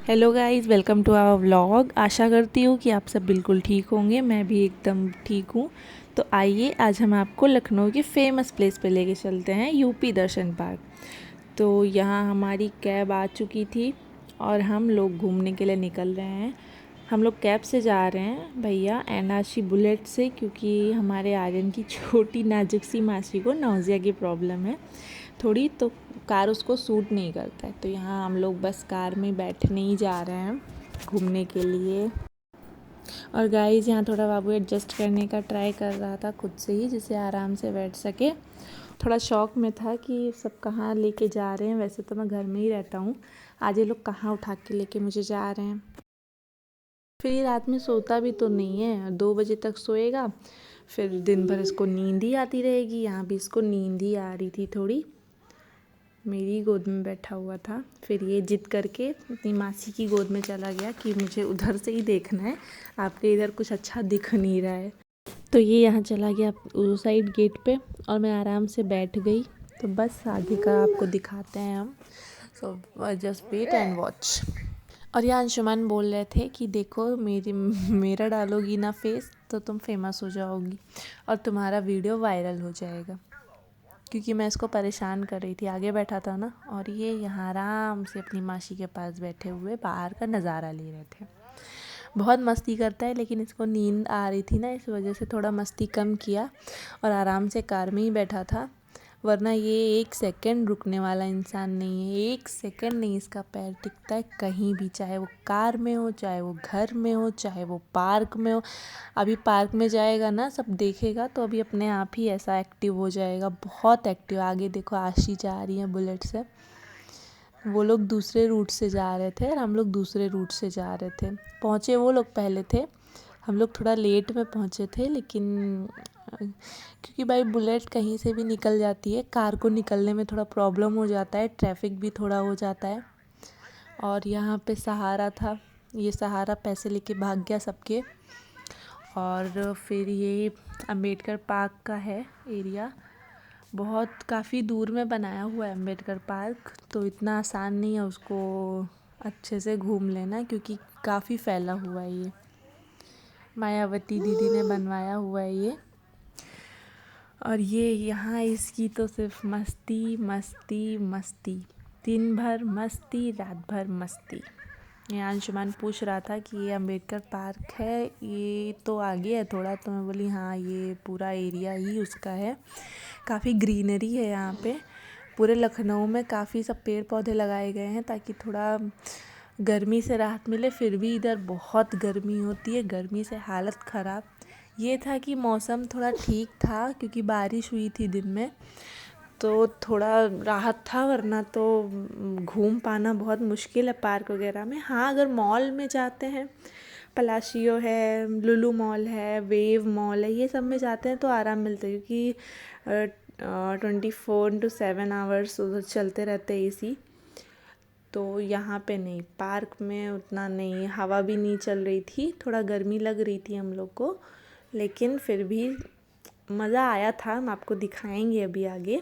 Hello guys, welcome to our vlog. आशा करती हूँ कि आप सब बिल्कुल ठीक होंगे। मैं भी एकदम ठीक हूँ। तो आइए आज हम आपको लखनऊ की फ़ेमस प्लेस पे लेके चलते हैं, यूपी दर्शन पार्क। तो यहाँ हमारी कैब आ चुकी थी और हम लोग घूमने के लिए निकल रहे हैं। हम लोग कैब से जा रहे हैं भैया, एनआरसी बुलेट से, क्योंकि हमारे आर्यन की छोटी नाजुक सी मासी को नाउजिया की प्रॉब्लम है थोड़ी, तो कार उसको सूट नहीं करता है। तो यहाँ हम लोग बस कार में बैठने ही जा रहे हैं घूमने के लिए। और गाइस यहाँ थोड़ा बाबू एडजस्ट करने का ट्राई कर रहा था खुद से ही, जिससे आराम से बैठ सके। थोड़ा शौक में था कि सब कहाँ लेके जा रहे हैं। वैसे तो मैं घर में ही रहता हूँ, आज ये लोग कहाँ उठा के लेके मुझे जा रहे हैं। फिर ये रात में सोता भी तो नहीं है, 2 बजे तक सोएगा, फिर दिन भर इसको नींद ही आती रहेगी। यहाँ भी इसको नींद ही आ रही थी थोड़ी, मेरी गोद में बैठा हुआ था। फिर ये जिद करके अपनी मासी की गोद में चला गया कि मुझे उधर से ही देखना है, आपके इधर कुछ अच्छा दिख नहीं रहा है। तो ये यहाँ चला गया उस साइड गेट पे और मैं आराम से बैठ गई। तो बस आगे का आपको दिखाते हैं हम। So just wait and watch. और यहाँ अंशुमान बोल रहे थे कि देखो मेरा डालोगी ना फेस तो तुम फेमस हो जाओगी और तुम्हारा वीडियो वायरल हो जाएगा, क्योंकि मैं इसको परेशान कर रही थी। आगे बैठा था ना, और ये यहाँ आराम से अपनी मासी के पास बैठे हुए बाहर का नज़ारा ले रहे थे। बहुत मस्ती करता है, लेकिन इसको नींद आ रही थी ना, इस वजह से थोड़ा मस्ती कम किया और आराम से कार में ही बैठा था। वरना ये 1 सेकंड रुकने वाला इंसान नहीं है। 1 सेकंड नहीं इसका पैर टिकता है कहीं भी, चाहे वो कार में हो, चाहे वो घर में हो, चाहे वो पार्क में हो। अभी पार्क में जाएगा ना, सब देखेगा तो अभी अपने आप ही ऐसा एक्टिव हो जाएगा, बहुत एक्टिव। आगे देखो आशी जा रही है बुलेट से। वो लोग दूसरे रूट से जा रहे थे और हम लोग दूसरे रूट से जा रहे थे। पहुँचे वो लोग पहले थे, हम लोग थोड़ा लेट में पहुँचे थे। लेकिन क्योंकि भाई बुलेट कहीं से भी निकल जाती है, कार को निकलने में थोड़ा प्रॉब्लम हो जाता है, ट्रैफिक भी थोड़ा हो जाता है। और यहाँ पे सहारा था, ये सहारा पैसे लेके भाग गया सबके। और फिर ये अम्बेडकर पार्क का है एरिया, बहुत काफ़ी दूर में बनाया हुआ है अम्बेडकर पार्क। तो इतना आसान नहीं है उसको अच्छे से घूम लेना, क्योंकि काफ़ी फैला हुआ है ये। मायावती दीदी ने बनवाया हुआ है ये। और ये यहाँ इसकी तो सिर्फ मस्ती मस्ती मस्ती, दिन भर मस्ती, रात भर मस्ती। यहाँ अंशुमान पूछ रहा था कि ये अम्बेडकर पार्क है, ये तो आगे है थोड़ा। तो मैं बोली हाँ, ये पूरा एरिया ही उसका है। काफ़ी ग्रीनरी है यहाँ पे। पूरे लखनऊ में काफ़ी सब पेड़ पौधे लगाए गए हैं ताकि थोड़ा गर्मी से राहत मिले। फिर भी इधर बहुत गर्मी होती है, गर्मी से हालत ख़राब। ये था कि मौसम थोड़ा ठीक था क्योंकि बारिश हुई थी दिन में, तो थोड़ा राहत था, वरना तो घूम पाना बहुत मुश्किल है पार्क वगैरह में। हाँ, अगर मॉल में जाते हैं, पलाशियो है, लुलु मॉल है, वेव मॉल है, ये सब में जाते हैं तो आराम मिलता है, क्योंकि 24/7 आवर्स उधर चलते रहते हैं एसी। तो यहाँ पे नहीं, पार्क में उतना नहीं, हवा भी नहीं चल रही थी, थोड़ा गर्मी लग रही थी हम लोग को, लेकिन फिर भी मज़ा आया था। हम आपको दिखाएंगे अभी आगे।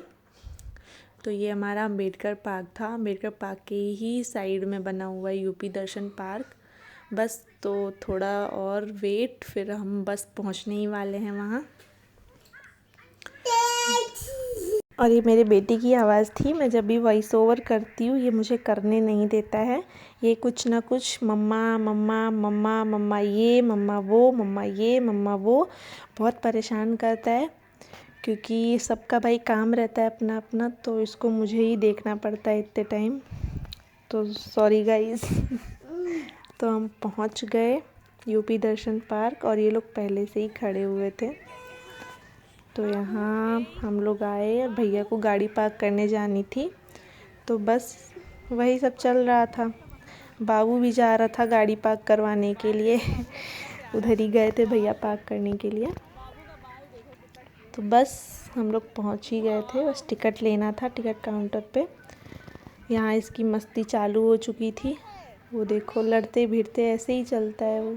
तो ये हमारा अम्बेडकर पार्क था। अम्बेडकर पार्क के ही साइड में बना हुआ है यूपी दर्शन पार्क। बस तो थोड़ा और वेट, फिर हम बस पहुंचने ही वाले हैं वहाँ। और ये मेरे बेटे की आवाज़ थी। मैं जब भी वॉइस ओवर करती हूँ ये मुझे करने नहीं देता है। ये कुछ ना कुछ मम्मा मम्मा मम्मा मम्मा ये, मम्मा वो, मम्मा ये, मम्मा वो, बहुत परेशान करता है। क्योंकि सबका भाई काम रहता है अपना अपना, तो इसको मुझे ही देखना पड़ता है इतने टाइम। तो सॉरी गाइस। तो हम पहुंच गए यूपी दर्शन पार्क और ये लोग पहले से ही खड़े हुए थे। तो यहाँ हम लोग आए, भैया को गाड़ी पार्क करने जानी थी, तो बस वही सब चल रहा था। बाबू भी जा रहा था गाड़ी पार्क करवाने के लिए। उधर ही गए थे भैया पार्क करने के लिए। तो बस हम लोग पहुँच ही गए थे, बस टिकट लेना था टिकट काउंटर पे। यहाँ इसकी मस्ती चालू हो चुकी थी। वो देखो लड़ते भिड़ते ऐसे ही चलता है वो।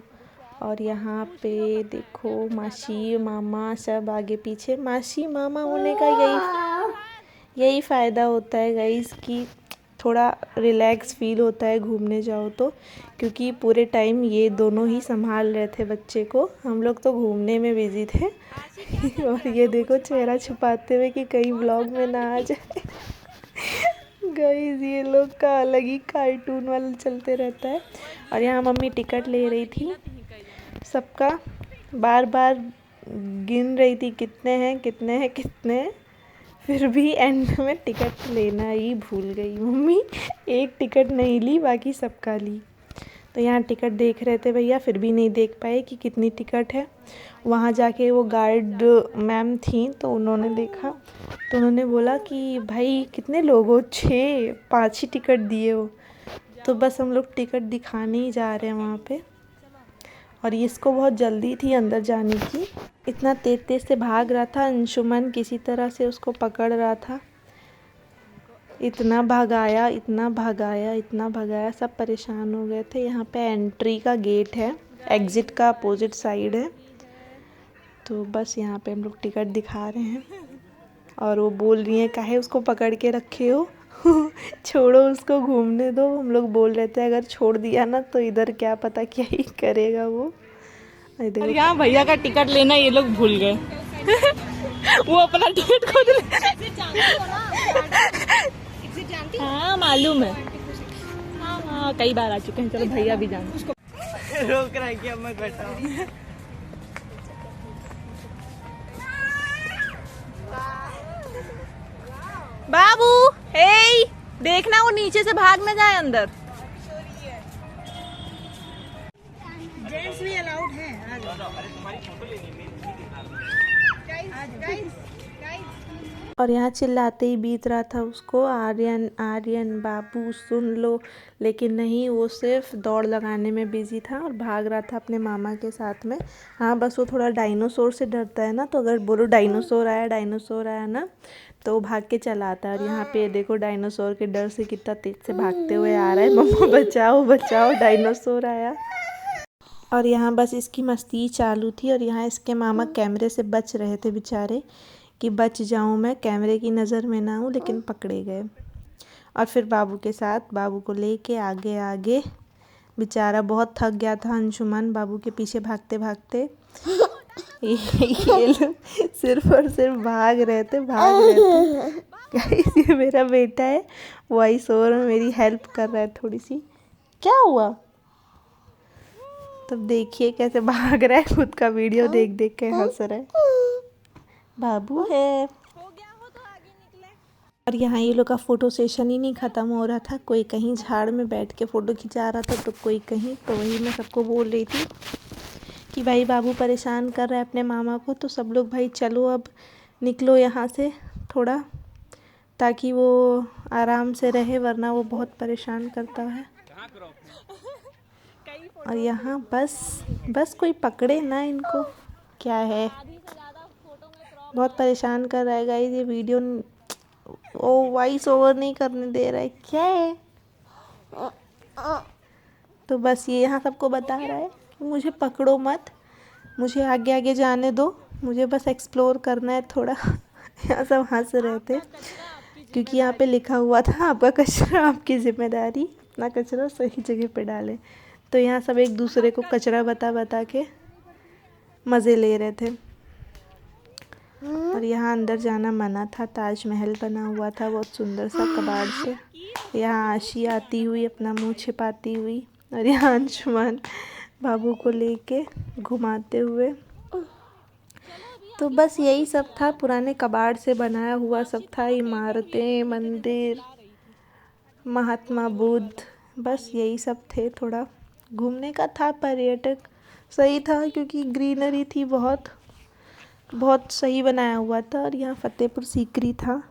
और यहाँ पे देखो मासी मामा सब आगे पीछे। मासी मामा होने का यही फ़ायदा होता है गाइस, कि थोड़ा रिलैक्स फील होता है घूमने जाओ तो, क्योंकि पूरे टाइम ये दोनों ही संभाल रहे थे बच्चे को, हम लोग तो घूमने में बिजी थे। और ये देखो चेहरा छुपाते हुए कि कहीं व्लॉग में ना आ जाए। गाइस ये लोग का अलग ही कार्टून वाला चलते रहता है। और यहाँ मम्मी टिकट ले रही थी सबका, बार बार गिन रही थी कितने हैं कितने हैं कितने हैं, फिर भी एंड में टिकट लेना ही भूल गई मम्मी। एक टिकट नहीं ली, बाकी सबका ली। तो यहाँ टिकट देख रहे थे भैया, फिर भी नहीं देख पाए कि कितनी टिकट है। वहाँ जाके वो गार्ड मैम थी तो उन्होंने देखा, तो उन्होंने बोला कि भाई कितने लोग हो, 6 5 ही टिकट दिए हो। तो बस हम लोग टिकट दिखाने ही जा रहे हैं वहाँ पे। और इसको बहुत जल्दी थी अंदर जाने की, इतना तेज़ तेज़ से भाग रहा था। अंशुमन किसी तरह से उसको पकड़ रहा था, इतना भगाया इतना भगाया इतना भगाया, सब परेशान हो गए थे। यहाँ पे एंट्री का गेट है, एग्ज़िट का अपोजिट साइड है। तो बस यहाँ पे हम लोग टिकट दिखा रहे हैं और वो बोल रही हैं काहे उसको पकड़ के रखे हो। छोड़ो उसको, घूमने दो। हम लोग बोल रहे थे अगर छोड़ दिया ना तो इधर क्या पता क्या ही करेगा वो। और यहाँ भैया का टिकट लेना ये लोग भूल गए। वो अपना टिकट खुद हाँ मालूम है, हाँ कई बार आ चुके हैं। चलो भैया भी जान रोक रहा है कि अब मैं बैठा हूँ। बाबू हे देखना वो नीचे से भाग ना जाए अंदर। जेंट्स भी अलाउड है। और यहाँ चिल्लाते ही बीत रहा था उसको, आर्यन आर्यन बाबू सुन लो, लेकिन नहीं, वो सिर्फ दौड़ लगाने में बिजी था और भाग रहा था अपने मामा के साथ में। हाँ बस वो थोड़ा डायनासोर से डरता है ना, तो अगर बोलो डायनासोर आया ना तो भाग के चला आता है। और यहाँ पे देखो डायनासोर के डर से कितना तेज से भागते हुए आ रहा है, मम्मा बचाओ बचाओ डायनासोर आया। और यहाँ बस इसकी मस्ती चालू थी। और यहाँ इसके मामा कैमरे से बच रहे थे बेचारे, कि बच जाऊँ मैं, कैमरे की नज़र में ना हूँ, लेकिन पकड़े गए। और फिर बाबू के साथ, बाबू को लेके आगे आगे, बेचारा बहुत थक गया था अंशुमन बाबू के पीछे भागते भागते। ये लोग सिर्फ और सिर्फ भाग रहे थे। गाइस ये मेरा बेटा है, वॉइस ओवर में मेरी हेल्प कर रहा है थोड़ी सी। क्या हुआ? तब देखिए कैसे भाग रहा है, खुद का वीडियो देख देख के हंस रहा है। बाबू है। और यहाँ ये लोग का फ़ोटो सेशन ही नहीं ख़त्म हो रहा था, कोई कहीं झाड़ में बैठ के फ़ोटो खिंचा रहा था तो कोई कहीं। तो वही मैं सबको बोल रही थी कि भाई बाबू परेशान कर रहा है अपने मामा को, तो सब लोग भाई चलो अब निकलो यहाँ से थोड़ा, ताकि वो आराम से रहे, वरना वो बहुत परेशान करता है। और यहाँ बस कोई पकड़े ना इनको, क्या है, बहुत परेशान कर रहा है गाइस ये वीडियो। ओ वॉइस ओवर नहीं करने दे रहा है, क्या है। तो बस ये यहाँ सबको बता रहा है कि मुझे पकड़ो मत, मुझे आगे आगे जाने दो, मुझे बस एक्सप्लोर करना है थोड़ा। यहाँ सब हंस रहे थे क्योंकि यहाँ पे लिखा हुआ था आपका कचरा आपकी जिम्मेदारी, अपना कचरा सही जगह पे डालें। तो यहाँ सब एक दूसरे को कचरा बता बता के मज़े ले रहे थे। और यहाँ अंदर जाना मना था, ताजमहल बना हुआ था बहुत सुंदर सा कबाड़ से। यहाँ आशी आती हुई अपना मुंह छिपाती हुई, और यहाँ अंशुमन बाबू को लेके घुमाते हुए। तो बस यही सब था, पुराने कबाड़ से बनाया हुआ सब था, इमारतें, मंदिर, महात्मा बुद्ध, बस यही सब थे। थोड़ा घूमने का था, पर्यटक सही था क्योंकि ग्रीनरी थी, बहुत सही बनाया हुआ था। और यहाँ फतेहपुर सीकरी था,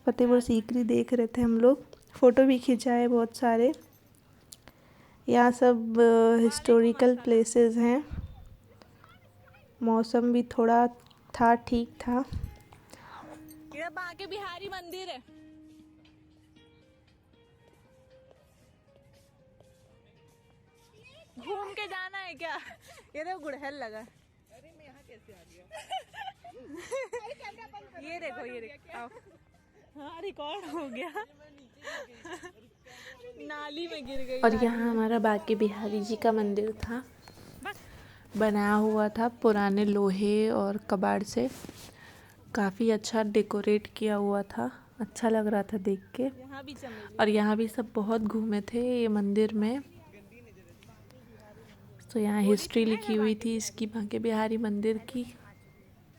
फतेहपुर सीकरी देख रहे थे हम लोग, फ़ोटो भी खिंचाए बहुत सारे। यहाँ सब हिस्टोरिकल प्लेसेस हैं, मौसम भी थोड़ा था, ठीक था। ये बांके बिहारी मंदिर है। घूम के जाना है क्या? ये देखो गुड़हल लगा। अरे मैं यहाँ कैसे आ गया? ये देखो आओ। हाँ रिकॉर्ड हो गया। नाली में गिर गई। और यहाँ हमारा बांके बिहारी जी का मंदिर था, बनाया हुआ था पुराने लोहे और कबाड़ से, काफ़ी अच्छा डेकोरेट किया हुआ था, अच्छा लग रहा था देख के। यहाँ भी चमेली। और यहाँ भी सब बहुत घूमे थे ये मंदिर में। तो यहाँ हिस्ट्री लिखी हुई थी इसकी, बांके बिहारी मंदिर की,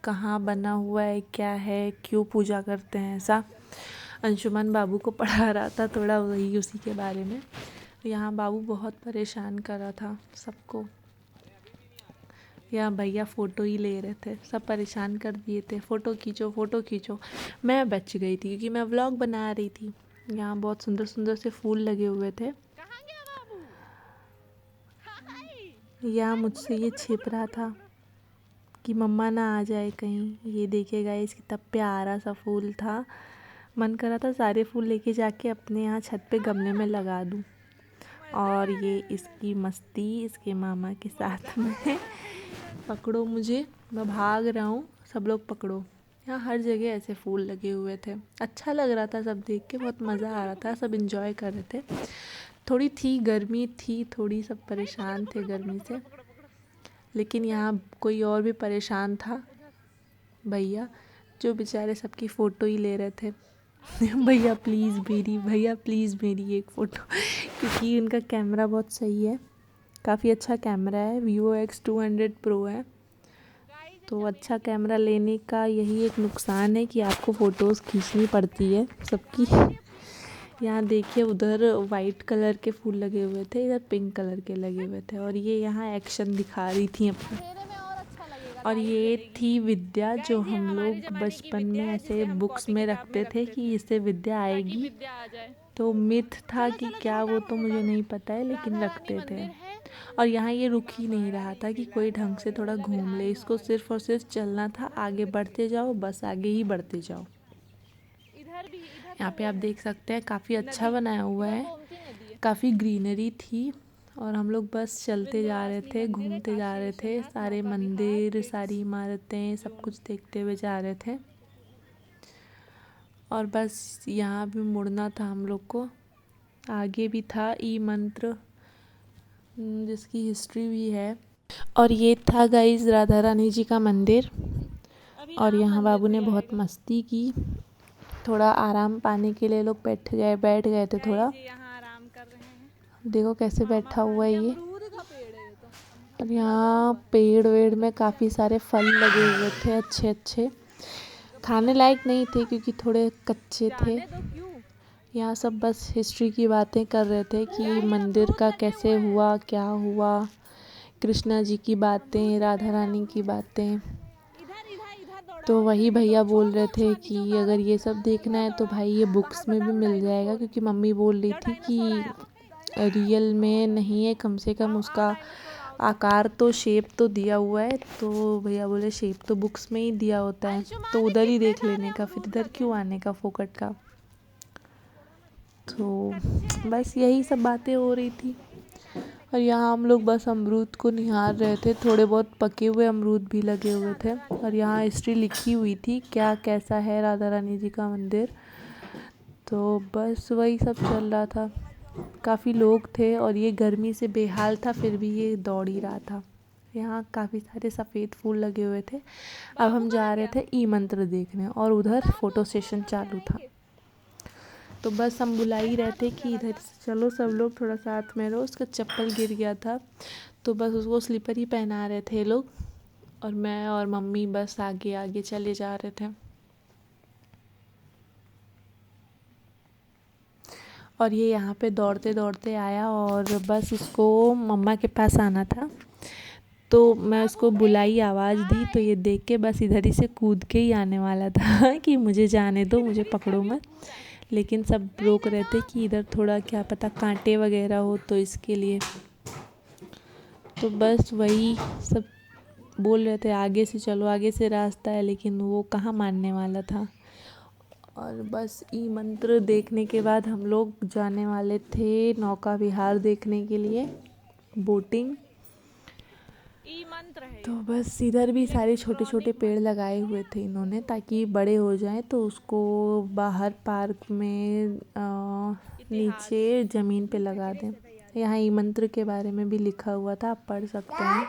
कहाँ बना हुआ है, क्या है, क्यों पूजा करते हैं, ऐसा अंशुमन बाबू को पढ़ा रहा था थोड़ा वही उसी के बारे में। यहाँ बाबू बहुत परेशान कर रहा था सबको। यहाँ भैया फ़ोटो ही ले रहे थे, सब परेशान कर दिए थे, फ़ोटो खींचो फ़ोटो खींचो। मैं बच गई थी क्योंकि मैं व्लॉग बना रही थी। यहाँ बहुत सुंदर सुंदर से फूल लगे हुए थे। यहाँ मुझसे ये छिप रहा था कि मम्मा ना आ जाए कहीं। ये देखिएगा इस कितना प्यारा सा फूल था, मन कर रहा था सारे फूल लेके जाके अपने यहाँ छत पे गमले में लगा दूँ। और ये इसकी मस्ती इसके मामा के साथ में। पकड़ो मुझे, मैं भाग रहा हूँ, सब लोग पकड़ो। यहाँ हर जगह ऐसे फूल लगे हुए थे, अच्छा लग रहा था सब देख के, बहुत मज़ा आ रहा था, सब एंजॉय कर रहे थे। थोड़ी थी गर्मी थी, थोड़ी सब परेशान थे गर्मी से, लेकिन यहाँ कोई और भी परेशान था, भैया, जो बेचारे सबकी फ़ोटो ही ले रहे थे। भैया प्लीज़ मेरी एक फ़ोटो, क्योंकि उनका कैमरा बहुत सही है, काफ़ी अच्छा कैमरा है, Vivo X200 Pro है। तो अच्छा कैमरा लेने का यही एक नुकसान है कि आपको फ़ोटोज़ खींचनी पड़ती है सबकी। यहाँ देखिए उधर वाइट कलर के फूल लगे हुए थे, इधर पिंक कलर के लगे हुए थे, और ये यहाँ एक्शन दिखा रही थी अपना। और ये थी विद्या, जो हम लोग बचपन में ऐसे बुक्स में रखते थे कि इससे विद्या आएगी। तो मिथ था कि क्या वो तो मुझे नहीं पता है, लेकिन रखते थे। और यहाँ ये रुक ही नहीं रहा था कि कोई ढंग से थोड़ा घूम ले, इसको सिर्फ और सिर्फ चलना था, आगे बढ़ते जाओ, बस आगे ही बढ़ते जाओ। यहाँ पे आप देख सकते हैं काफ़ी अच्छा बनाया हुआ है, काफ़ी ग्रीनरी थी, और हम लोग बस चलते जा रहे थे, घूमते जा रहे थे, सारे मंदिर, सारी इमारतें, सब कुछ देखते हुए जा रहे थे। और बस यहाँ भी मुड़ना था हम लोग को। आगे भी था ई मंत्र, जिसकी हिस्ट्री भी है। और ये था गाइस राधा रानी जी का मंदिर। और यहाँ बाबू ने बहुत मस्ती की, थोड़ा आराम पाने के लिए लोग बैठ गए थे थोड़ा। देखो कैसे बैठा हुआ है ये। और यहाँ पेड़ वेड़ में काफ़ी सारे फल लगे हुए थे, अच्छे अच्छे, खाने लायक नहीं थे क्योंकि थोड़े कच्चे थे। यहाँ सब बस हिस्ट्री की बातें कर रहे थे कि मंदिर का कैसे हुआ, क्या हुआ, कृष्णा जी की बातें, राधा रानी की बातें। तो वही भैया बोल रहे थे कि अगर ये सब देखना है तो भाई ये बुक्स में भी मिल जाएगा, क्योंकि मम्मी बोल रही थी कि रियल में नहीं है, कम से कम उसका आकार तो शेप तो दिया हुआ है। तो भैया बोले शेप तो बुक्स में ही दिया होता है, तो उधर ही देख लेने का, फिर इधर क्यों आने का फोकट का। तो बस यही सब बातें हो रही थी। और यहाँ हम लोग बस अमरूद को निहार रहे थे, थोड़े बहुत पके हुए अमरूद भी लगे हुए थे। और यहाँ हिस्ट्री लिखी हुई थी क्या कैसा है राधा रानी जी का मंदिर। तो बस वही सब चल रहा था, काफ़ी लोग थे, और ये गर्मी से बेहाल था, फिर भी ये दौड़ ही रहा था। यहाँ काफ़ी सारे सफ़ेद फूल लगे हुए थे। अब हम जा रहे थे ई मंत्र देखने, और उधर फ़ोटो सेशन चालू था। तो बस हम बुला ही रहे थे कि इधर से चलो सब लोग, थोड़ा साथ में रहो। उसका चप्पल गिर गया था, तो बस उसको स्लीपर ही पहना रहे थे लोग, और मैं और मम्मी बस आगे आगे चले जा रहे थे। और ये यहाँ पे दौड़ते दौड़ते आया, और बस इसको मम्मा के पास आना था, तो मैं उसको बुलाई, आवाज़ दी, तो ये देख के बस इधर ही से कूद के ही आने वाला था कि मुझे जाने दो, मुझे पकड़ो मत। लेकिन सब रोक रहे थे कि इधर थोड़ा क्या पता कांटे वगैरह हो, तो इसके लिए। तो बस वही सब बोल रहे थे आगे से चलो, आगे से रास्ता है, लेकिन वो कहाँ मानने वाला था। और बस ई मंत्र देखने के बाद हम लोग जाने वाले थे नौका विहार देखने के लिए, बोटिंग। ई मंत्र है। तो बस इधर भी सारे छोटे छोटे पेड़ लगाए हुए थे इन्होंने, ताकि बड़े हो जाएं तो उसको बाहर पार्क में नीचे ज़मीन पे लगा दें। यहाँ ई मंत्र के बारे में भी लिखा हुआ था, आप पढ़ सकते हैं।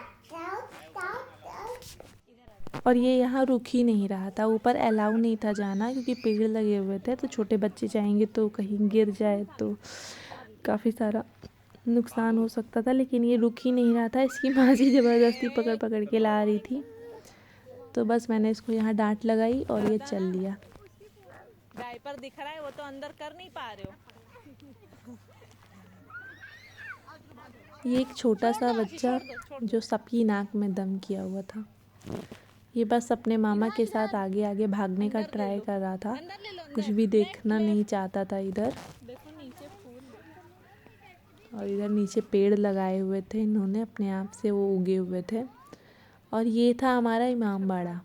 और ये यहाँ रुक ही नहीं रहा था, ऊपर अलाउ नहीं था जाना क्योंकि पेड़ लगे हुए थे, तो छोटे बच्चे जाएंगे तो कहीं गिर जाए तो काफ़ी सारा नुकसान हो सकता था। लेकिन ये रुक ही नहीं रहा था, इसकी माँ जी ज़बरदस्ती पकड़ पकड़ के ला रही थी। तो बस मैंने इसको यहाँ डांट लगाई और ये चल लिया। डायपर दिख रहा है, वो तो अंदर कर नहीं पा रहे हो। ये एक छोटा सा बच्चा जो सबकी नाक में दम किया हुआ था, ये बस अपने मामा के साथ आगे आगे भागने का ट्राई कर रहा था, कुछ भी देखना नहीं चाहता था इधर। और इधर नीचे पेड़ लगाए हुए थे इन्होंने अपने आप से, वो उगे हुए थे। और ये था हमारा इमामबाड़ा।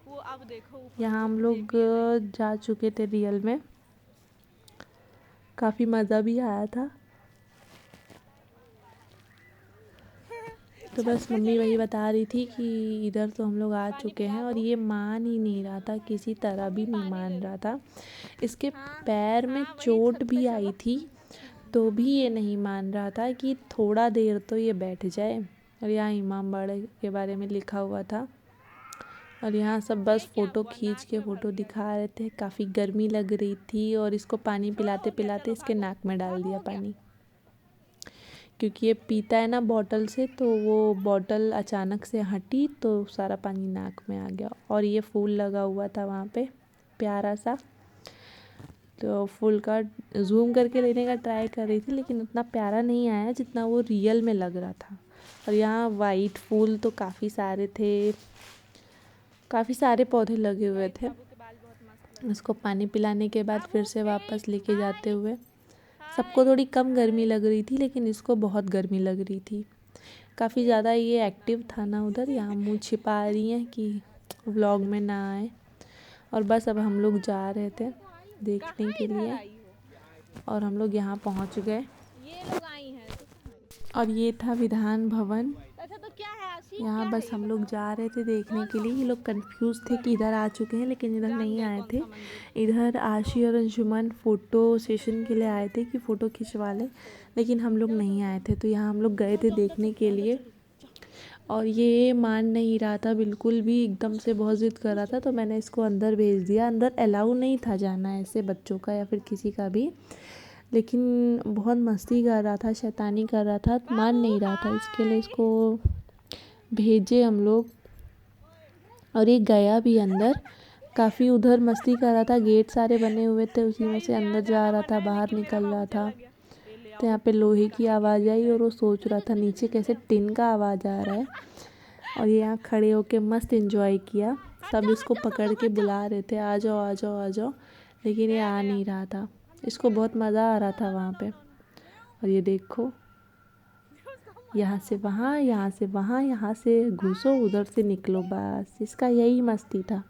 वो अब देखो यहाँ हम लोग जा चुके थे रियल में, काफ़ी मज़ा भी आया था। तो बस मम्मी वही बता रही थी कि इधर तो हम लोग आ चुके हैं, और ये मान ही नहीं रहा था, किसी तरह भी नहीं मान रहा था। इसके पैर में चोट भी आई थी तो भी ये नहीं मान रहा था कि थोड़ा देर तो ये बैठ जाए। और यहाँ इमामबाड़े के बारे में लिखा हुआ था, और यहाँ सब बस फ़ोटो खींच के फ़ोटो दिखा रहे थे। काफ़ी गर्मी लग रही थी और इसको पानी पिलाते पिलाते इसके नाक में डाल दिया पानी, क्योंकि ये पीता है ना बॉटल से, तो वो बॉटल अचानक से हटी तो सारा पानी नाक में आ गया। और ये फूल लगा हुआ था वहाँ पे प्यारा सा, तो फूल का जूम करके लेने का ट्राई कर रही थी, लेकिन उतना प्यारा नहीं आया जितना वो रियल में लग रहा था। और यहाँ वाइट फूल तो काफ़ी सारे थे, काफ़ी सारे पौधे लगे हुए थे। उसको पानी पिलाने के बाद फिर से वापस लेके जाते हुए, सबको थोड़ी कम गर्मी लग रही थी लेकिन इसको बहुत गर्मी लग रही थी। काफ़ी ज़्यादा ये एक्टिव था ना उधर। यहाँ मुँह छिपा रही हैं कि व्लॉग में ना आए। और बस अब हम लोग जा रहे थे देखने के लिए, और हम लोग यहाँ पहुँच गए। ये लोग आई हैं और ये था विधान भवन। अच्छा तो क्या है आशी? यहाँ बस हम लोग जा रहे थे देखने के लिए। ये लोग कंफ्यूज थे कि इधर आ चुके हैं, लेकिन इधर नहीं आए थे। इधर आशी और अंशुमन फ़ोटो सेशन के लिए आए थे कि फ़ोटो खिंचवा लें, लेकिन हम लोग नहीं आए थे। तो यहाँ हम लोग गए थे देखने के लिए, और ये मान नहीं रहा था बिल्कुल भी, एकदम से बहुत ज़िद कर रहा था। तो मैंने इसको अंदर भेज दिया। अंदर अलाउ नहीं था जाना ऐसे बच्चों का या फिर किसी का भी, लेकिन बहुत मस्ती कर रहा था, शैतानी कर रहा था, मान नहीं रहा था। इसके लिए इसको भेजे हम लोग, और ये गया भी अंदर। काफ़ी उधर मस्ती कर रहा था, गेट सारे बने हुए थे, उसी में से अंदर जा रहा था, बाहर निकल रहा था। तो यहाँ पे लोहे की आवाज़ आई और वो सोच रहा था नीचे कैसे टिन का आवाज़ आ रहा है। और ये यहाँ खड़े होके मस्त एंजॉय किया। सब इसको पकड़ के बुला रहे थे, आ जाओ आ जाओ आ जाओ, लेकिन ये आ नहीं रहा था। इसको बहुत मज़ा आ रहा था वहाँ पे। और ये देखो, यहाँ से वहाँ, यहाँ से वहाँ, यहाँ से घुसो, उधर से निकलो, बस इसका यही मस्ती था।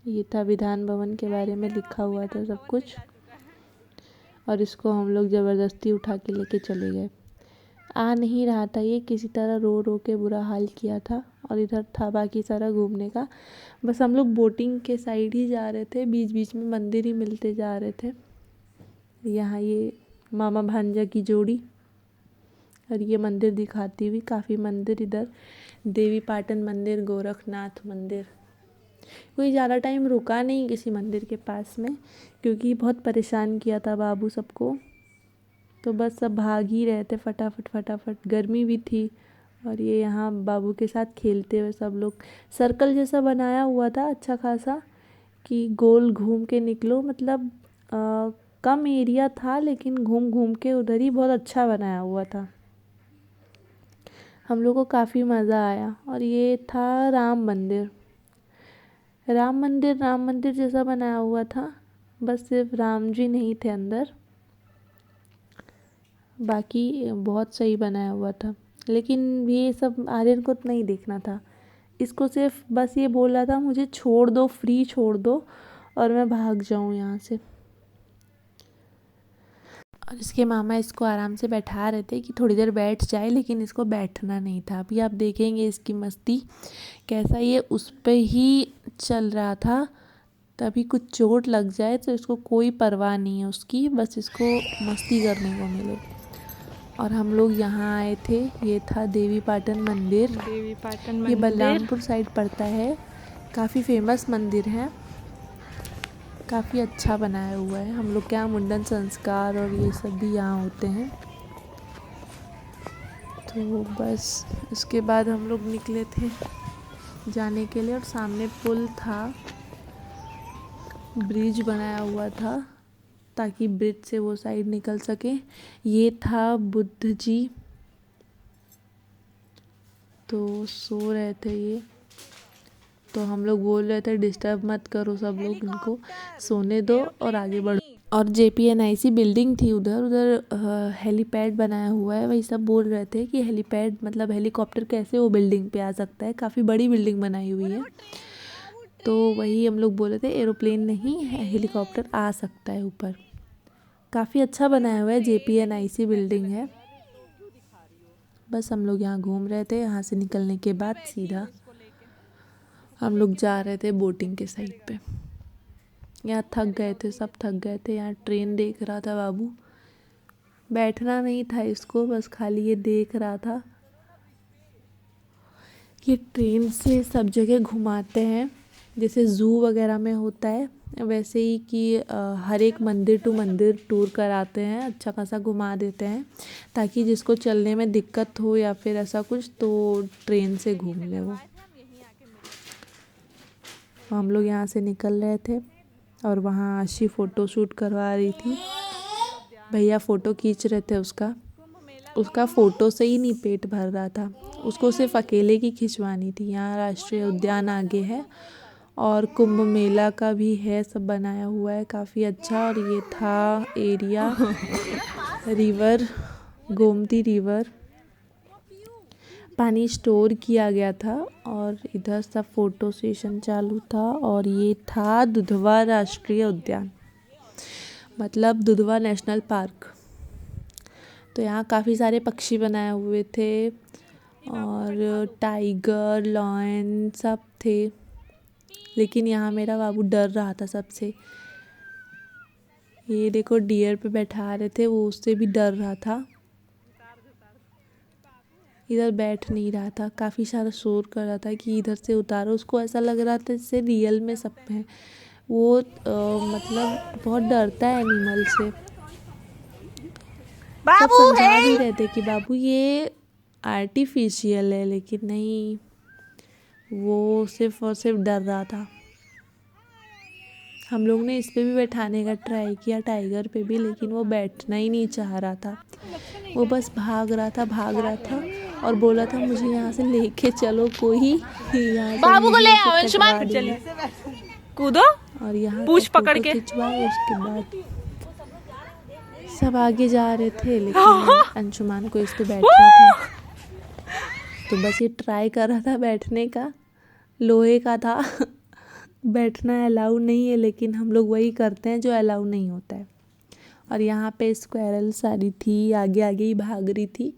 ये था विधान भवन के बारे में लिखा हुआ था सब कुछ। और इसको हम लोग ज़बरदस्ती उठा के लेके चले गए। आ नहीं रहा था ये, किसी तरह रो रो के बुरा हाल किया था। और इधर था बाकी सारा घूमने का। बस हम लोग बोटिंग के साइड ही जा रहे थे, बीच बीच में मंदिर ही मिलते जा रहे थे। यहाँ ये मामा भांजा की जोड़ी, और ये मंदिर दिखाती हुई काफ़ी मंदिर इधर, देवी पाटन मंदिर, गोरखनाथ मंदिर। कोई ज़्यादा टाइम रुका नहीं किसी मंदिर के पास में, क्योंकि बहुत परेशान किया था बाबू सबको। तो बस सब भाग ही रहे थे फटाफट फटाफट, गर्मी भी थी। और ये यहाँ बाबू के साथ खेलते हुए सब लोग, सर्कल जैसा बनाया हुआ था अच्छा खासा, कि गोल घूम के निकलो। मतलब कम एरिया था लेकिन घूम घूम के उधर ही बहुत अच्छा बनाया हुआ था। हम लोग को काफ़ी मज़ा आया। और ये था राम मंदिर। राम मंदिर जैसा बनाया हुआ था, बस सिर्फ राम जी नहीं थे अंदर, बाकी बहुत सही बनाया हुआ था। लेकिन ये सब आर्यन को नहीं देखना था, इसको सिर्फ बस ये बोल रहा था मुझे छोड़ दो, फ्री छोड़ दो और मैं भाग जाऊँ यहाँ से। और इसके मामा इसको आराम से बैठा रहे थे कि थोड़ी देर बैठ जाए, लेकिन इसको बैठना नहीं था। अभी आप देखेंगे इसकी मस्ती कैसा, ये उस पे ही चल रहा था। तभी कुछ चोट लग जाए तो इसको कोई परवाह नहीं है उसकी, बस इसको मस्ती करने को मिले। और हम लोग यहाँ आए थे, ये था देवी पाटन मंदिर। देवी पाटन ये मंदिर बलरामपुर साइड पड़ता है, काफ़ी फेमस मंदिर है, काफ़ी अच्छा बनाया हुआ है। हम लोग के यहाँ मुंडन संस्कार और ये सब भी यहाँ होते हैं। तो बस उसके बाद हम लोग निकले थे जाने के लिए, और सामने पुल था, ब्रिज बनाया हुआ था ताकि ब्रिज से वो साइड निकल सके। ये था बुद्ध जी, तो सो रहे थे ये, तो हम लोग बोल रहे थे डिस्टर्ब मत करो सब लोग, इनको सोने दो और आगे बढ़ो। और JPNIC बिल्डिंग थी उधर, उधर हेलीपैड बनाया हुआ है। वही सब बोल रहे थे कि हेलीपैड मतलब हेलीकॉप्टर कैसे वो बिल्डिंग पे आ सकता है, काफ़ी बड़ी बिल्डिंग बनाई हुई है। तो वही हम लोग बोले थे एरोप्लेन नहीं हेलीकॉप्टर आ सकता है ऊपर। काफ़ी अच्छा बनाया हुआ है, JPNIC बिल्डिंग है। बस हम लोग यहाँ घूम रहे थे। यहाँ से निकलने के बाद सीधा हम लोग जा रहे थे बोटिंग के साइड पे। यहाँ थक गए थे, सब थक गए थे। यहाँ ट्रेन देख रहा था बाबू, बैठना नहीं था इसको, बस खाली ये देख रहा था। ये ट्रेन से सब जगह घुमाते हैं, जैसे ज़ू वगैरह में होता है वैसे ही, कि हर एक मंदिर टू मंदिर टूर कराते हैं, अच्छा खासा घुमा देते हैं, ताकि जिसको चलने में दिक्कत हो या फिर ऐसा कुछ तो ट्रेन से घूम ले वो। हम लोग यहाँ से निकल रहे थे और वहाँ आशी फ़ोटो शूट करवा रही थी। भैया फ़ोटो खींच रहे थे उसका फ़ोटो से ही नहीं पेट भर रहा था, उसको सिर्फ अकेले की खिंचवानी थी। यहाँ राष्ट्रीय उद्यान आगे है और कुंभ मेला का भी है, सब बनाया हुआ है काफ़ी अच्छा। और ये था एरिया रिवर, गोमती रिवर, पानी स्टोर किया गया था। और इधर सब फ़ोटो सेशन चालू था। और ये था दुधवा राष्ट्रीय उद्यान, मतलब दुधवा नेशनल पार्क। तो यहाँ काफ़ी सारे पक्षी बनाए हुए थे और टाइगर, लॉयन सब थे, लेकिन यहाँ मेरा बाबू डर रहा था सबसे। ये देखो डियर पे बैठा रहे थे, वो उससे भी डर रहा था, इधर बैठ नहीं रहा था, काफ़ी सारा शोर कर रहा था कि इधर से उतारो। उसको ऐसा लग रहा था जैसे रियल में सब हैं। वो मतलब बहुत डरता है एनिमल से। सब समझा भी रहे थे कि बाबू ये आर्टिफिशियल है, लेकिन नहीं, वो सिर्फ और सिर्फ डर रहा था। हम लोग ने इस पे भी बैठाने का ट्राई किया, टाइगर पे भी, लेकिन वो बैठना ही नहीं चाह रहा था। वो बस भाग रहा था और बोला था मुझे यहाँ से लेके चलो कोई, बाबू को ले आओ अंशुमान, चलिए कूदो और यहाँ पूछ पकड़ के खिंचवाए। उसके बाद सब आगे जा रहे थे, लेकिन अंशुमान को इस पे बैठना था, तो बस ये ट्राई कर रहा था बैठने का। लोहे का था बैठना अलाउ नहीं है, लेकिन हम लोग वही करते हैं जो अलाउ नहीं होता है। और यहाँ पे स्क्वायरल सारी थी, आगे आगे ही भाग रही थी,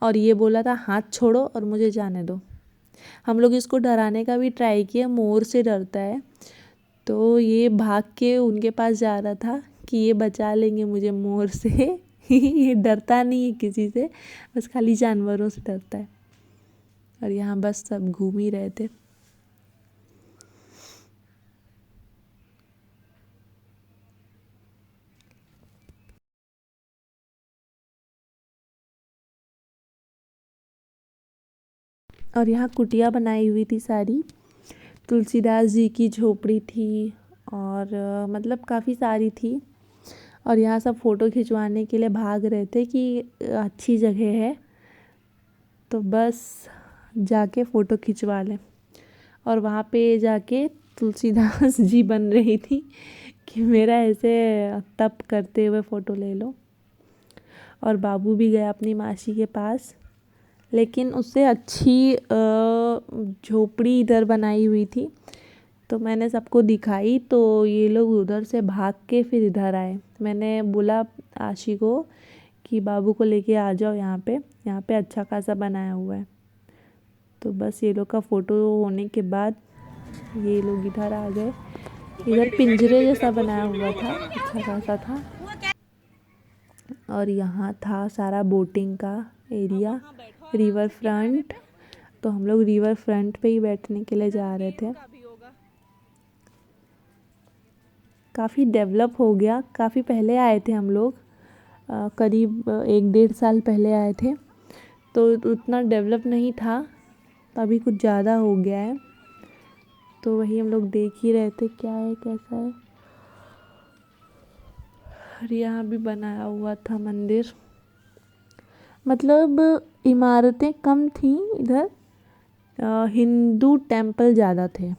और ये बोला था हाथ छोड़ो और मुझे जाने दो। हम लोग इसको डराने का भी ट्राई किया, मोर से डरता है, तो ये भाग के उनके पास जा रहा था कि ये बचा लेंगे मुझे मोर से ये डरता नहीं है किसी से, बस खाली जानवरों से डरता है। और यहाँ बस सब घूम ही रहे थे। और यहाँ कुटिया बनाई हुई थी सारी, तुलसीदास जी की झोपड़ी थी, और मतलब काफ़ी सारी थी। और यहाँ सब फ़ोटो खिंचवाने के लिए भाग रहे थे कि अच्छी जगह है, तो बस जाके फ़ोटो खिंचवा लें। और वहाँ पे जाके तुलसीदास जी बन रही थी कि मेरा ऐसे तप करते हुए फ़ोटो ले लो। और बाबू भी गया अपनी मासी के पास, लेकिन उससे अच्छी झोपड़ी इधर बनाई हुई थी, तो मैंने सबको दिखाई तो ये लोग उधर से भाग के फिर इधर आए। मैंने बोला आशी को कि बाबू को लेके आ जाओ यहाँ पे अच्छा खासा बनाया हुआ है। तो बस ये लोग का फ़ोटो होने के बाद ये लोग इधर आ गए। इधर पिंजरे जैसा बनाया हुआ था, अच्छा खासा था। और यहाँ था सारा बोटिंग का एरिया, रिवर फ्रंट। तो हम लोग रिवर फ्रंट पे ही बैठने के लिए जा रहे थे। काफ़ी डेवलप हो गया। काफ़ी पहले आए थे हम लोग, करीब 1-1.5 साल पहले आए थे, तो उतना डेवलप नहीं था। अभी कुछ ज़्यादा हो गया है। तो वही हम लोग देख ही रहे थे क्या है कैसा है। और यहाँ भी बनाया हुआ था मंदिर, मतलब इमारतें कम थी इधर, हिंदू टेम्पल ज़्यादा थे।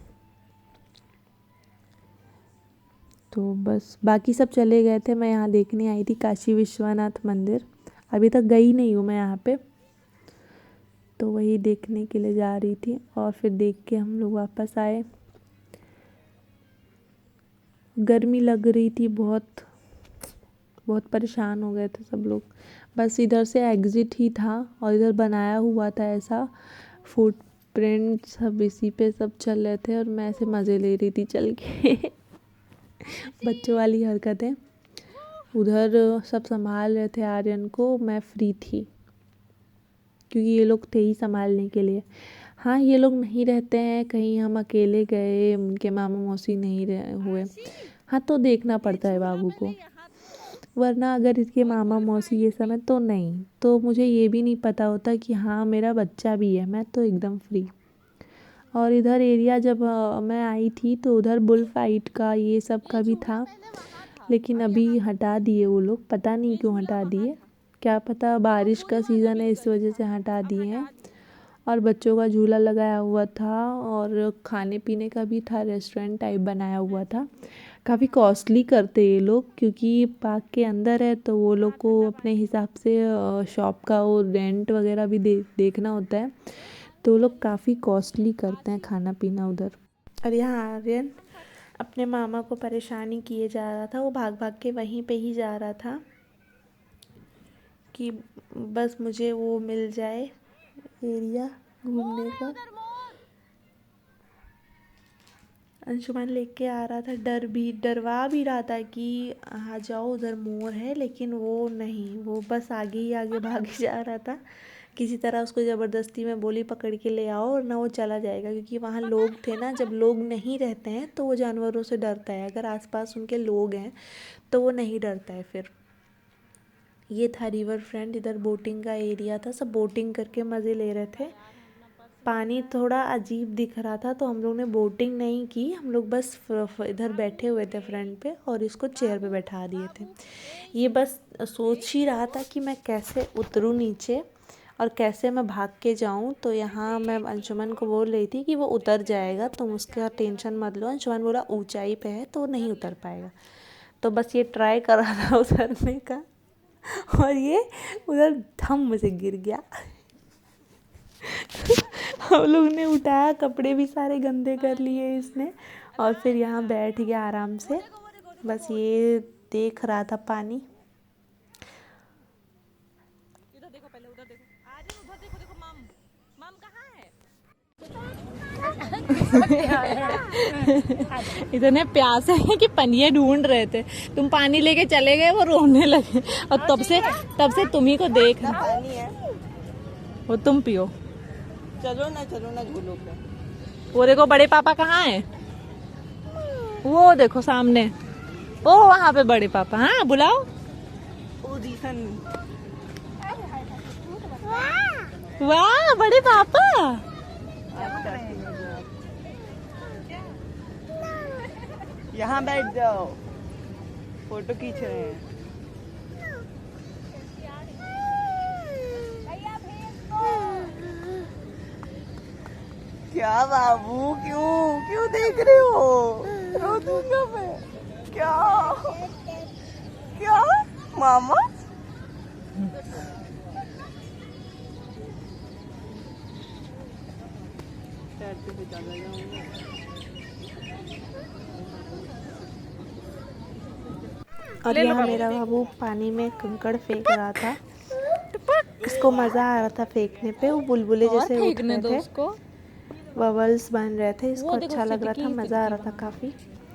तो बस बाकी सब चले गए थे। मैं यहाँ देखने आई थी काशी विश्वनाथ मंदिर। अभी तक गई नहीं हूँ मैं यहाँ पे, तो वही देखने के लिए जा रही थी। और फिर देख के हम लोग वापस आए। गर्मी लग रही थी बहुत, बहुत परेशान हो गए थे सब लोग। बस इधर से एग्ज़िट ही था और इधर बनाया हुआ था ऐसा फुटप्रिंट, सब इसी पे सब चल रहे थे और मैं ऐसे मज़े ले रही थी चल के बच्चों वाली हरकतें। उधर सब संभाल रहे थे आर्यन को, मैं फ्री थी क्योंकि ये लोग थे ही संभालने के लिए। हाँ, ये लोग नहीं रहते हैं कहीं, हम अकेले गए, उनके मामा मौसी नहीं हुए। हाँ, तो देखना पड़ता है बाबू को, वरना अगर इसके मामा मौसी ये सब है तो नहीं, तो मुझे ये भी नहीं पता होता कि हाँ मेरा बच्चा भी है। मैं तो एकदम फ्री। और इधर एरिया जब मैं आई थी तो उधर बुल फाइट का ये सब का भी था, लेकिन अभी हटा दिए वो लोग, पता नहीं क्यों हटा दिए। क्या पता बारिश का सीज़न है इस वजह से हटा दिए हैं। और बच्चों का झूला लगाया हुआ था और खाने पीने का भी था, रेस्टोरेंट टाइप बनाया हुआ था। काफ़ी कॉस्टली करते ये लोग, क्योंकि पार्क के अंदर है तो वो लोग को अपने हिसाब से शॉप का वो रेंट वगैरह भी देखना होता है, तो वो लोग काफ़ी कॉस्टली करते हैं खाना पीना उधर। और यहाँ आर्यन अपने मामा को परेशानी किए जा रहा था, वो भाग भाग के वहीं पे ही जा रहा था कि बस मुझे वो मिल जाए एरिया घूमने का। अंशुमान लेके आ रहा था, डरवा भी रहा था कि आ जाओ उधर मोर है, लेकिन वो नहीं, वो बस आगे ही आगे भागे जा रहा था। किसी तरह उसको ज़बरदस्ती में बोली पकड़ के ले आओ और ना वो चला जाएगा, क्योंकि वहाँ लोग थे ना। जब लोग नहीं रहते हैं तो वो जानवरों से डरता है, अगर आसपास उनके लोग हैं तो वो नहीं डरता है। फिर ये था रिवर फ्रंट, इधर बोटिंग का एरिया था, सब बोटिंग करके मज़े ले रहे थे। पानी थोड़ा अजीब दिख रहा था तो हम लोग ने बोटिंग नहीं की, हम लोग बस इधर बैठे हुए थे फ्रंट पे और इसको चेयर पे बैठा दिए थे। ये बस सोच ही रहा था कि मैं कैसे उतरूँ नीचे और कैसे मैं भाग के जाऊँ। तो यहाँ मैं अंशुमन को बोल रही थी कि वो उतर जाएगा, तुम उसका टेंशन मत लो। अंशुमन बोला ऊंचाई पे है तो वो नहीं उतर पाएगा, तो बस ये ट्राई कर रहा था उतरने का और ये उधर धम से गिर गया। हम लोग ने उठाया, कपड़े भी सारे गंदे कर लिए इसने, और फिर यहाँ बैठ गया आराम से, बस ये देख रहा था पानी। इधर देखो, पहले उधर देखो, आज उधर देखो, देखो माम कहाँ है? इतने प्यासे हैं कि पनिये ढूंढ रहे थे, तुम पानी लेके चले गए, वो रोने लगे और तब से तुम्ही को देख रहा पानी है, वो तुम पियो। चलो ना झूलो पे। वो देखो बड़े पापा कहाँ हैं, वो देखो सामने, ओ वहाँ पे बड़े पापा। हाँ बुलाओ। वाह बड़े पापा, यहाँ बैठ जाओ, फोटो खींच रहे हैं। क्या बाबू, क्यों देख रहे हो? रो दूंगा मैं। क्या मामा? और यहाँ मेरा बाबू पानी में कंकड़ फेंक रहा था, इसको मज़ा आ रहा था फेंकने पे। वो बुलबुले जैसे उठ रहे थे, बबल्स बन रहे थे, इसको अच्छा लग रहा था, मज़ा आ रहा था काफ़ी।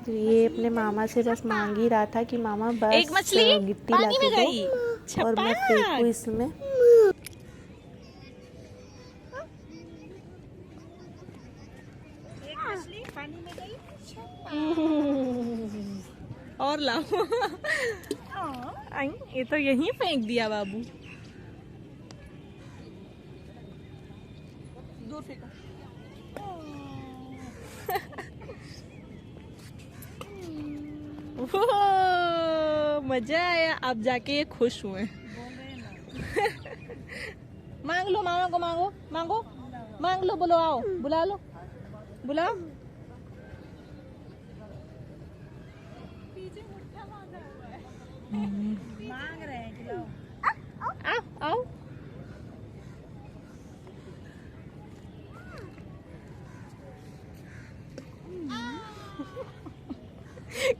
तो ये अपने मामा से बस मांग ही रहा था कि मामा बस गिट्टी ला के दो और मैं फेंकूं इसमें। और लाओ। ये तो यहीं फेंक दिया बाबू। दूर फेंका। मजा आया, अब जाके ये खुश हुए। मांग लो, मामा को मांगो, मांगो, मांग लो, बोलो आओ, बुला लो, बुलाओ। मांग रहे हैं, खिलाओ। आओ आओ।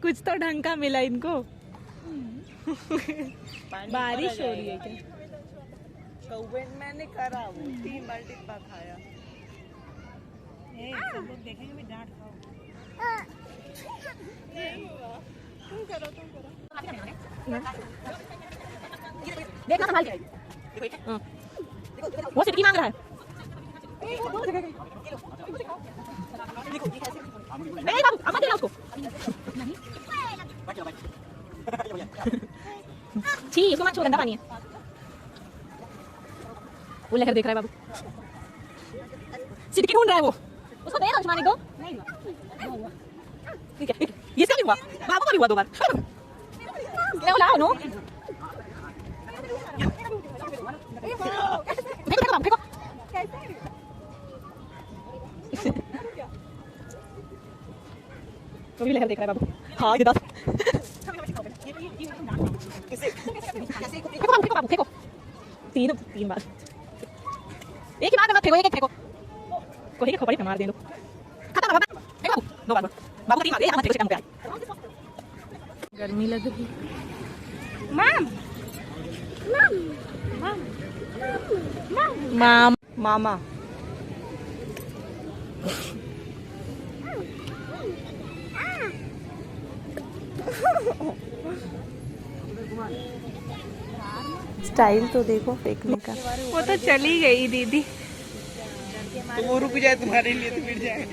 कुछ तो ढंग का मिला इनको। बारिश हो रही है क्या? मैंने करा वो 3 बाल्टी खाया। सब लोग देखेंगे भी डांट खाओ। तुम करो। देखना संभाल के। वो सिटकी मांग रहा है। नहीं बाबू, अब मत देना उसको। छी, उसको मत छू, गंदा पानी है। वो लहर देख रहा है बाबू। सिटकी ढूंढ रहा है वो। उसको दे ना उस्मानी को। ठीक है, ये इसका भी हुआ, बाबू का भी हुआ 2 बार। ले लाओ नो। फेंको फेंको फेंको। वो भी लहर देख रहा है बाबू। हाँ ये दांत। फेंको बाबू, फेंको बाबू, फेंको। 3 बार। एक ही बार में मत फेंको, एक फेंको। कोई के खोपड़ी पे मार दे लो। खत्म बाबा। फेंको बाबू, 2 बार। बाबू को 3 मार दे, यहाँ मत फेंको, पे आए। गर्मी लग रही। माम मामा स्टाइल तो देखो फेंकने का। वो तो चली गई दीदी। तो वो रुक जाए तुम्हारे लिए तो फिर जाए।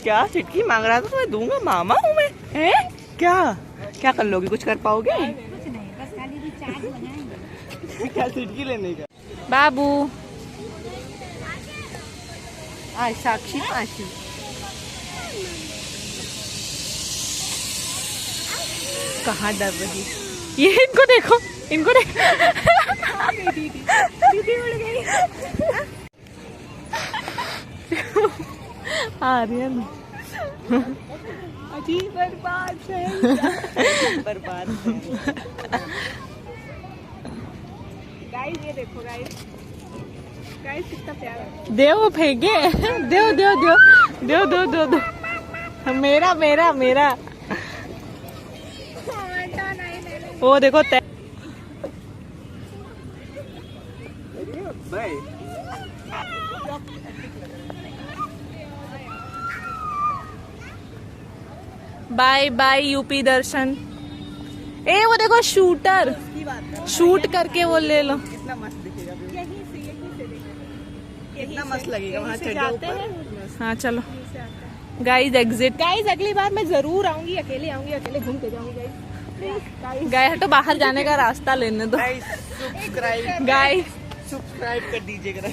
क्या सिटकी मांग रहा था तो मैं दूंगा, मामा हूँ मैं। हैं? क्या कर लोगे, कुछ कर पाओगे? कुछ नहीं, बस खाली भी चार्ज लगाएंगे। क्या सिटकी लेने का? बाबू आज साक्षी मासी कहाँ डर रही। ये इनको देखो, इनको देखो। दीदी उड़ गई। आ रही है ना। अजीब बर्बाद है। बर्बाद। गाइस ये देखो गाइस, कितना प्यारा। दे वो फेंके। दो। मेरा। वो देखो बाय बाय यूपी दर्शन। ए वो देखो शूटर, शूट करके वो ले लो। कितना मस्त दिखेगा, यहीं से कितना मस्त लगेगा वहाँ चढ़ते हैं। हाँ चलो गाइस, एग्जिट। गाइस अगली बार मैं जरूर आऊंगी, अकेले घूम के जाऊंगी गाइस। गाइस तो बाहर जाने का रास्ता लेने दो। गाइस सब्सक्राइब कर दीजिएगा।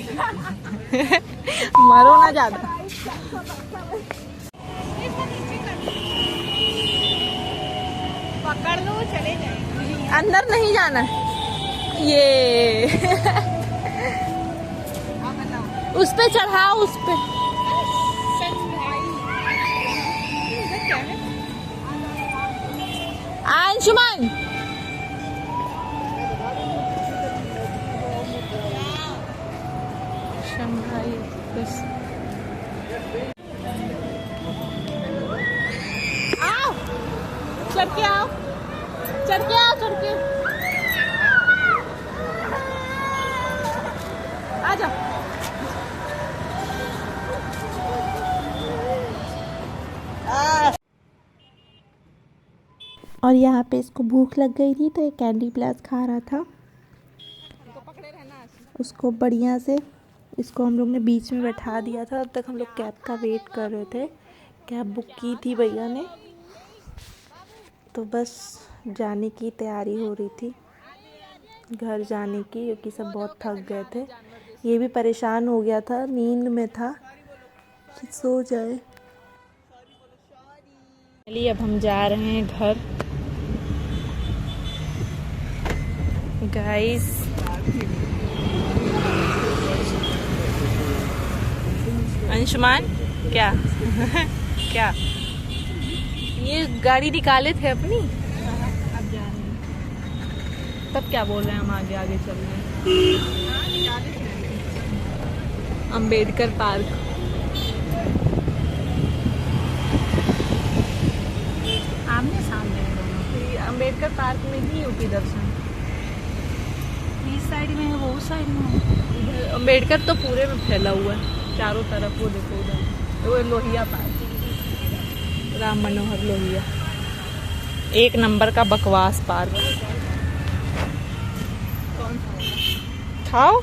मरो ना ज्यादा। पकड़ लो, चले जाएंगे। अंदर नहीं जाना ये। उस पे चढ़ाओ, उस पे। अंशुमन शंघाई बस। आओ, चढ़ के आओ, चढ़ के आ जाओ। और यहाँ पे इसको भूख लग गई थी तो ये कैंडी प्लस खा रहा था। उसको बढ़िया से इसको हम लोग ने बीच में बैठा दिया था। तब तक हम लोग कैब का वेट कर रहे थे। कैब बुक की थी भैया ने, तो बस जाने की तैयारी हो रही थी घर जाने की, क्योंकि सब बहुत थक गए थे। ये भी परेशान हो गया था, नींद में था कि सो जाए। चलिए अब हम जा रहे हैं घर। गाइस अंशुमान क्या क्या ये गाड़ी निकाले थे अपनी, अब जा रहे हैं। तब क्या बोल रहे हैं हम आगे आगे चल रहे हैं। अंबेडकर पार्क। आमने सामने अंबेडकर पार्क में ही यूपी दर्शन। इस साइड में है, वो उस साइड में है। अंबेडकर तो पूरे में फैला हुआ है चारों तरफ। वो देखो उधर, वो लोहिया पार्क, राम मनोहर लोहिया, एक नंबर का बकवास पार्क। खाओ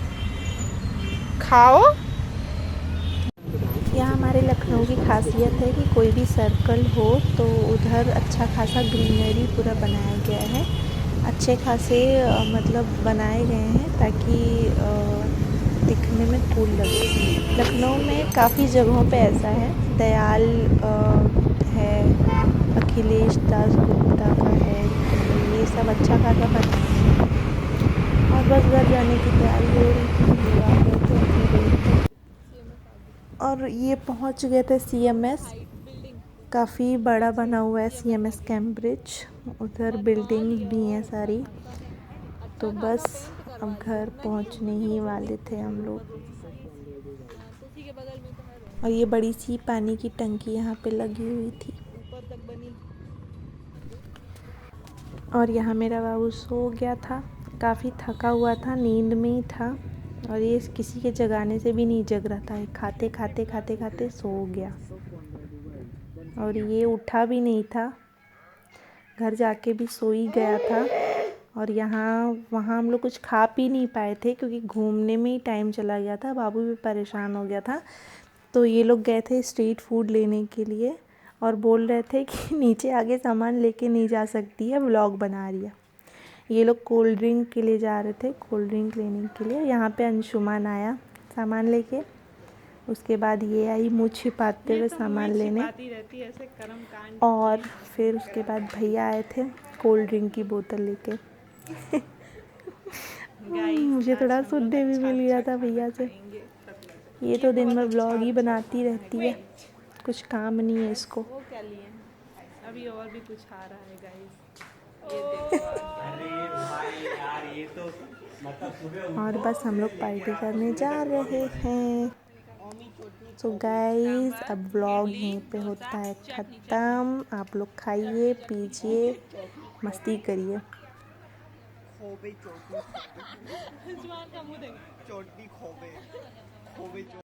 खाओ। यहाँ हमारे लखनऊ की खासियत है कि कोई भी सर्कल हो तो उधर अच्छा खासा ग्रीनरी पूरा बनाया गया है। अच्छे खासे मतलब बनाए गए हैं ताकि दिखने में कूल लगे। लखनऊ में काफ़ी जगहों पे ऐसा है। दयाल है, अखिलेश दास गुप्ता का है, तो ये सब अच्छा खासा बना है। और बस घर जाने की तैयारी हो रही थी, आ गए थे अपनी रोड पे। और ये पहुंच गए थे CMS। काफ़ी बड़ा बना हुआ है CMS कैम्ब्रिज। उधर बिल्डिंग भी हैं सारी। तो बस अब घर पहुंचने ही वाले थे हम लोग। और ये बड़ी सी पानी की टंकी यहाँ पे लगी हुई थी। और यहाँ मेरा बाबू सो गया था, काफ़ी थका हुआ था, नींद में ही था। और ये किसी के जगाने से भी नहीं जग रहा था, ये खाते खाते खाते खाते सो गया। और ये उठा भी नहीं था, घर जाके भी सो ही गया था। और वहाँ हम लोग कुछ खा पी नहीं पाए थे क्योंकि घूमने में ही टाइम चला गया था। बाबू भी परेशान हो गया था। तो ये लोग गए थे स्ट्रीट फूड लेने के लिए और बोल रहे थे कि नीचे आगे सामान लेके नहीं जा सकती है, व्लॉग बना रही है। ये लोग कोल्ड ड्रिंक के लिए जा रहे थे, कोल्ड ड्रिंक लेने के लिए। यहाँ पे अंशुमान आया सामान लेके। उसके बाद ये आई मुँह छिपाते हुए सामान लेने। और फिर उसके बाद भैया आए थे कोल्ड ड्रिंक की बोतल लेके। मुझे थोड़ा सुनने भी मिल गया था भैया से। ये तो दिन भर व्लॉग ही बनाती रहती है, कुछ काम नहीं है इसको। वो क्या लिए अभी और भी कुछ आ रहा है गाइस, ये देखो। और बस हम लोग पार्टी करने जा रहे हैं। तो गाइस अब व्लॉग यहीं पे होता है ख़त्म। आप लोग खाइए पीजिए, मस्ती करिए।